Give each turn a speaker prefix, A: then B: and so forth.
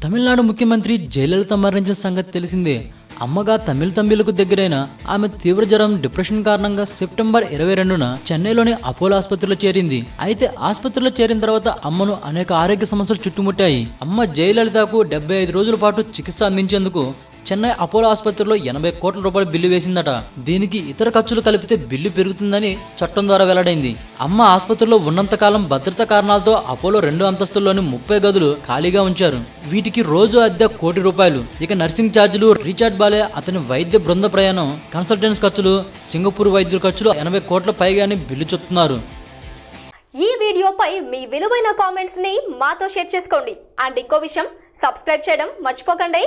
A: తమిళనాడు ముఖ్యమంత్రి జయలలిత మరణించిన సంగతి తెలిసిందే. అమ్మగా తమిళకు దగ్గరైన ఆమె తీవ్ర జ్వరం, డిప్రెషన్ కారణంగా సెప్టెంబర్ 22న చెన్నైలోని అపోలో ఆసుపత్రిలో చేరింది. అయితే ఆసుపత్రిలో చేరిన తర్వాత అమ్మను అనేక ఆరోగ్య సమస్యలు చుట్టుముట్టాయి. అమ్మ జయలలితకు 75 రోజుల పాటు చికిత్స అందించేందుకు చెన్నై అపోలో ఆసుపత్రిలో 80 కోట్ల రూపాయల బిల్లు వేసిందట. దీనికి ఇతర ఖర్చులు కలిపితే బిల్లు పెరుగుతుందని చట్టం ద్వారా వెల్లడైంది. అమ్మ ఆసుపత్రిలో ఉన్నంతకాలం భద్రతా కారణాలతో అపోలో 2 అంతస్తుల్లోని 30 గదులు ఖాళీగా ఉంచారు. వీటికి రోజు అద్దె ₹1 కోటి. ఇక నర్సింగ్ ఛార్జీలు, రిచర్డ్ బాలే అతని వైద్య బృంద ప్రయాణం, కన్సల్టెన్స్ ఖర్చులు, సింగపూర్ వైద్యుల ఖర్చులు 80 కోట్ల పైగాని బిల్లు చెప్తున్నారు.
B: ఈ వీడియోపై మీ విలువైన కామెంట్స్ ని మాతో షేర్ చేసుకోండి. అండ్ ఇంకో విషయం, సబ్స్క్రైబ్ చేయడం మర్చిపోకండి.